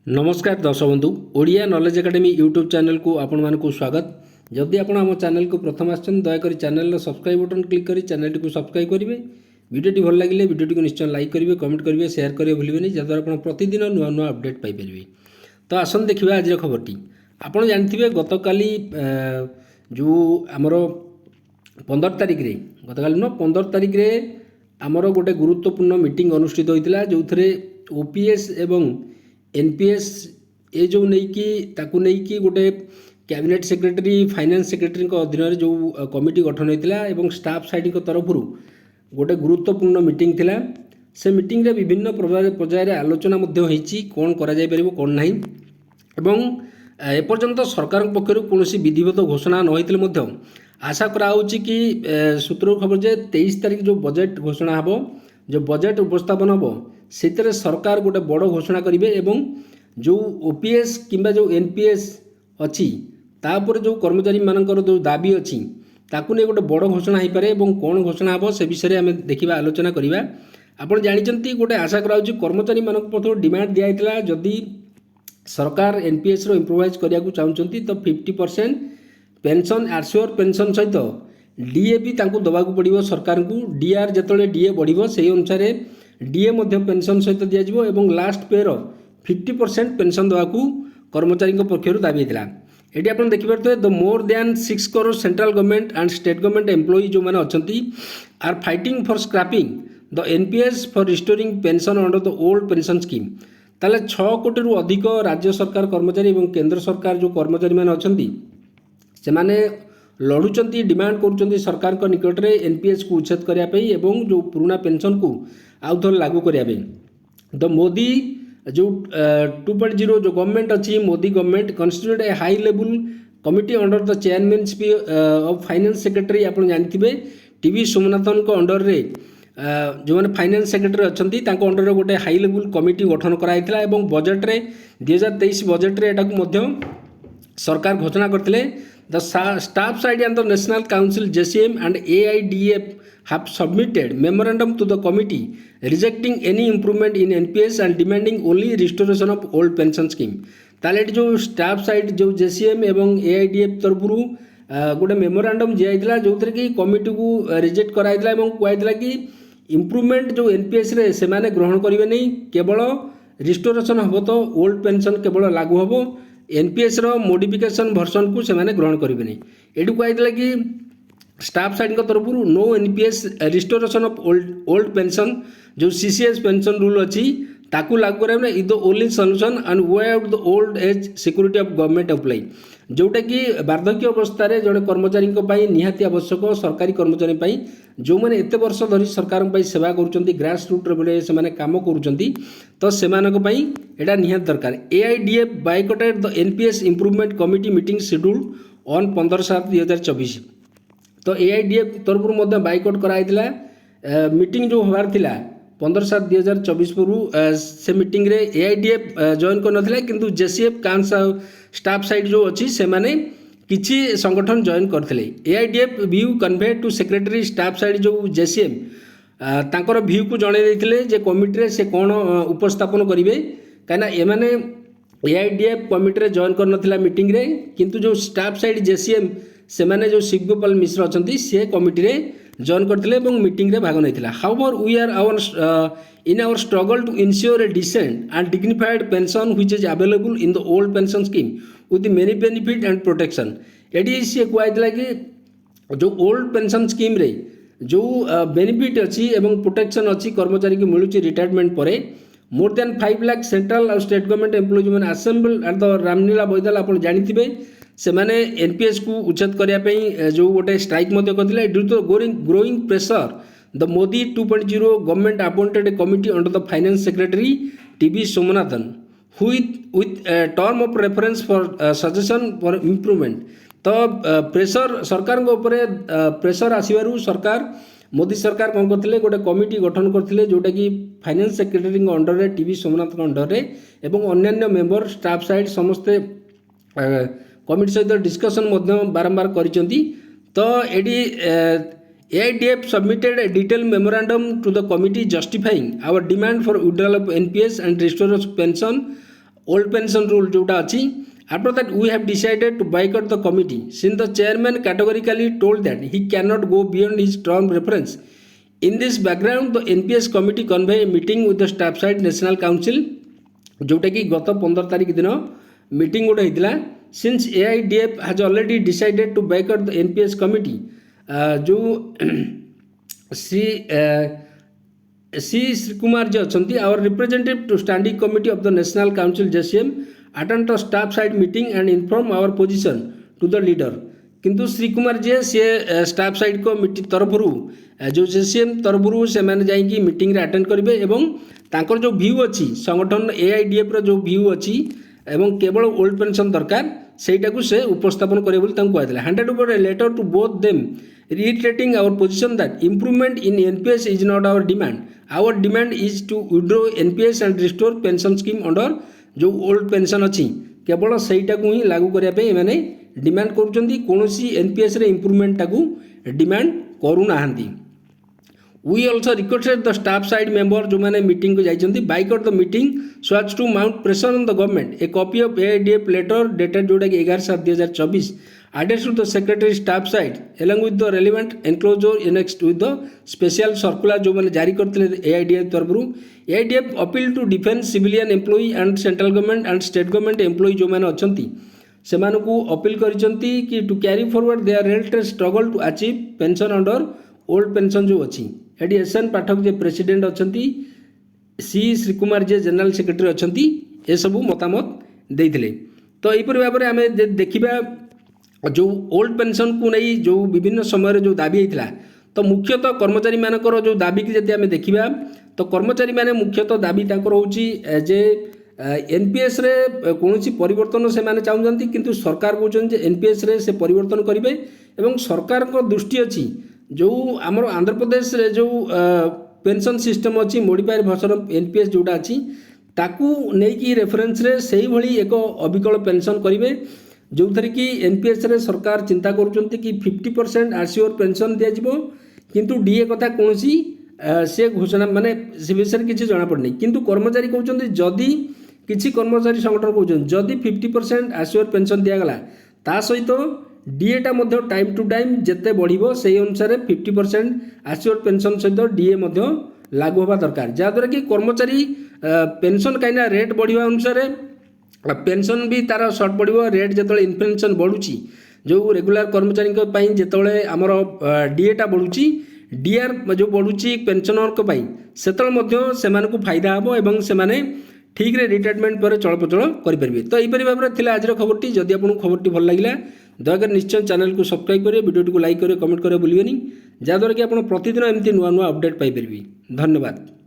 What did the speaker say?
नमस्कार दर्शक बंधु Odia knowledge academy YouTube channel को आपण मानक स्वागत। जदि आपण आम चैनल को प्रथम आछन दयाकोरी चैनल सब्सक्राइब बटन क्लिक करी चैनल को सब्सक्राइब करेंगे। वीडियोटी भल लगे वीडियोटी को निश्चय लाइक करेंगे, कमेंट करेंगे, शेयर करेंगे भूलें जहाँद्वारा आप प्रतिदिन नुआ नुआ अपडेट पाइपर। तो आसन देखा आज खबरटी आपड़ जानते गतकाली जो आमर 15 तारिख रे गतकाली न 15 तारिख रे आमर गोटे गुरुत्वपूर्ण मीटिंग अनुष्ठित होता जो थे ओपीएस एवं एनपीएस ए जो नहीं गोटे कैबिनेट सेक्रेटरी फाइनेंस सेक्रेटरी अधीन जो कमिटी गठन होता स्टाफ साइड तरफ गोटे गुरुत्वपूर्ण मीटिंग थिला। से मीटिंग रे विभिन्न पर्यायर आलोचना कौन करा जाय परिबो कौन नहीं एवं एपर्यंत सरकार पक्षर कौन विधिवत घोषणा न होते आशा कराऊँच कि सूत्र खबर जे 23 तारिख जो बजेट घोषणा हम जो बजेट उपस्थापन हम से सरकार गोटे बड़ घोषणा करेंगे एवं जो ओपीएस किंबा जो एनपीएस अच्छी तापर जो कर्मचारी मानकर जो दाबी अच्छी ताकू नहीं गोटे बड़ घोषणा हो पारे और कौन घोषणा हम से विषय में देखा आलोचना करवा। आपड़ जानते गोटे आशा कराऊँच कर्मचारी मान डिमांड दिखाई जदि सरकार एनपीएस इम्प्रोवाइज करने को चाहते तो 50% पेंशन आश्योर पेंशन सहित डीए भी दवाक पड़ो सरकार को। डीआर जिते डीए बढ़ो से अनुसार डीए पेंशन सहित दिज्व और लास्ट पे 50% पेंशन देवाक कर्मचारी पक्षर दाबी होता। ये आप देखिए the more than 6 crore central government and state government employee जो मैंने अच्छा are fighting for scrapping the NPS for restoring pension under the old pension scheme. ताले 6 कोटी अधिक राज्य सरकार कर्मचारी और केंद्र सरकार जो कर्मचारी मैंने अच्छा से माने लड़ुंट डिमांड कर सरकार को निकट में एनपीएस को उच्छेद करने एवं जो पुराना पेंशन को आउ थे लागू करने। द मोदी जो 2.0 जो गवर्नमेंट अच्छी Modi government constitute A high level committee under the chairmanship of finance secretary. आप जानते टीवी सोमनाथन को अंडर रे जो मैंने फाइनेंस सेक्रेटरी अच्छा अंडर गोटे हाई लेवल कमिटी गठन कराई बजेट रे 2023 बजेट रे एटा सरकार घोषणा करते। The staff side and the National Council JCM and AIDF have submitted memorandum to the committee rejecting any improvement in NPS and demanding only restoration of old pension scheme। ताले जो staff side जो JCM एवं AIDF तरफ गोटे memorandum दिया जो थे कि कमिटी को रिजेक्ट कराइला कहला कि इम्प्रूवमेंट जो एनपीएस रे से माने ग्रहण करेंगे नहीं, केवल रिस्टोरेशन हम तो ओल्ड पेंशन केवल लागू हम एनपीएस रो मॉडिफिकेशन वर्जन को से माने ग्रहण करेंगे नहीं। ये कहला कि स्टाफ साइड तरफ no NPS restoration of old pension जो सीसीएस पेंशन रूल अच्छी ताकू लागू करें is the only solution and way out the old age security of government apply. जोटा कि वार्धक्य अवस्था जड़े कर्मचारी निहाती आवश्यक सरकारी कर्मचारी जो मैंने एत वर्ष धरी सरकार सेवा कर ग्रास रूट रे से काम कर निहाती दरकार। AIDF boycotted the NPS improvement committee meeting scheduled on 15/7/2024। तो एआईडीएफ तरफ बाइकआउट कराइला मीटिंग जो हबार थिला 15/7/2024 पूर्व से मीटिंग रे एआईडीएफ जॉइन कर नथिला किंतु जेसीएफ कांस स्टाफ साइड जो अच्छी से माने किछि संगठन जॉइन करथिले। AIDF view convey to secretary staff side जो जेसीएम तांकर व्यू को जणे देथिले जे कमिटी रे से कोन उपस्थापन करिवे काना एमाने एआईडीएफ कमिटी रे जॉइन कर नथिला मीटिंग रे किंतु जो स्टाफ साइड जेसीएम से माने जो शिवगोपाल मिश्र अछंती से कमिटी रे जॉइन करथिले एवं मीटिंग रे भाग नैथिला। However we are in our struggle to ensure a decent and dignified pension which is available in the old pension scheme with many benefit and protection। एटी सी कहला कि जो ओल्ड पेंशन स्कीम रे जो बेनिफिट अच्छी एवं प्रोटेक्शन अच्छी कर्मचारी की मिलूँ रिटायरमेंट पर मोर देन 5 लाख सेंट्रल और स्टेट गवर्नमेंट एम्प्लॉय मैंने आसेम्बल एट द रामलीला बैदाल आप जानते से मैंने एनपीएस को उच्छेद करने जो गोटे स्ट्राइक करते due to growing pressure the Modi 2.0 government appointed a committee under the finance secretary TV Somanathan with term of reference for suggestion for improvement. तो प्रेशर सरकार ऊपर प्रेशर आसवर सरकार मोदी सरकार कौन करते गोटे कमिटी गठन करते जोटा कि फाइनेंस सेक्रेटरी अंडर रे टीवी सोमनाथ अंडर रे एवं अन्यान्य मेंबर स्टाफ साइड समस्ते कमिटी सहित डिस्कशन बारंबार करिसेंती। तो AD AIDF submitted a detailed memorandum to the committee justifying our demand for withdrawal of NPS and restoration of pension old pension rule जोटा अच्छी after that we have decided to boycott the committee since the chairman categorically told that he can not go beyond his term reference in this background the NPS committee convey a meeting with the staff side national council जोटा कि गत 15 तारीख दिन meeting गोटे होता since AIDF has already decided to boycott the NPS committee जो श्री कुमार जी अच्छा our representative to standing committee of the national council JCM attend the staff side meeting and inform our position to the leader किंतु श्री कुमार जी सी staff side को तरफ जो JCM तरफ से मैंने जाइए मीटिंग अटेंड करेंगे एवं तांकर जो व्यू अच्छी संगठन एआईडीएफ जो व्यू अच्छी एवं केवल ओल्ड पेंशन दरकार सेटा को से उपस्थापन करे कहते handed over a letter to both them reiterating our position that improvement in NPS is not our demand. Our demand is to withdraw NPS and restore pension scheme under जो old pension अच्छी केवल सहीटा को ही लागू करने मैंने demand करोसी NPS रे improvement टाकू डिमांड करूना we also requested the staff side member जो मैंने मीटिंग को जाइए boycott the meeting so as to mount pressure on the government a copy of AIDF letter dated जोटा कि 11/7/2024 addressed to the secretary staff side along with the relevant enclosure annexed with the special circular जो मैंने जारी करते AIDF तरफ AIDF appeal to defence civilian employee and central government and state government employee जो मैंने अच्छा से अपील कि to carry forward their related struggle to achieve pension under old pension जो अच्छी एटी एसएन पाठक जे प्रेसिडेंट अच्छा सी श्री कुमार जे जनरल सेक्रेटरी अच्छा ये सब मतामत देते तो यहीपर भाव में आम देखा जो ओल्ड पेंशन को नहीं जो विभिन्न समय जो दाबी होता तो मुख्यतः कर्मचारी मानकर जो दाबी की जब आम देखा तो कर्मचारी माने मुख्यतः दाबी होची जे एनपीएस रे कौन परिवर्तन से माने चाहते किंतु सरकार कहते एनपीएस रे से परिवर्तन करेंगे एवं सरकार को दृष्टि अच्छी जो आमर आंध्र प्रदेश रे जो पेंशन सिस्टम अच्छी मोडिफाइड वर्जन ऑफ एनपीएस जोटा अच्छी ताकू नहीं रेफरेंस रे सही भली एक अविकल पेंशन करेंगे जो थी कि एनपीएस रे सरकार चिंता करुँच कि 50% आरसीओर पेंशन दिज्व किंतु डीए कथा कौन से घोषणा माने से विषय किसी जना पड़नी किंतु कर्मचारी कहते जदि किसी कर्मचारी संगठन कहते जदि 50% आरसीओर पेंशन दिगला ता सहित डीएटा टाइम टू टाइम जिते बढ़ो से अनुसार 50% आरसीओर पेंशन सहित डीए लागू होगा दरकार जहाँद्वारा कि कर्मचारी पेंशन कहीं रेट बढ़िया अनुसार पेंशन भी तार सर्ट पड़ो रेट जो इनफ्लेशन बढ़ुची जो रेगुलर कर्मचारी जिते आमर डीएटा बढ़ुची डीआर जो बढ़ुची पेंशनर से फायदा हम एवं से ठीक रे रिटायरमेंट पर चलप्रचल करेंगे तो यहीपरि भाव में आज खबर जदि आपको खबर भल लगे दयाक निश्चय चैनल को सब्सक्राइब करेंगे वीडियो को लाइक करेंगे कमेंट करेंगे भूलें जहाँद्वारा कि आप प्रतिदिन एमती नुआ नुआ अपडेट पाइपर। धन्यवाद।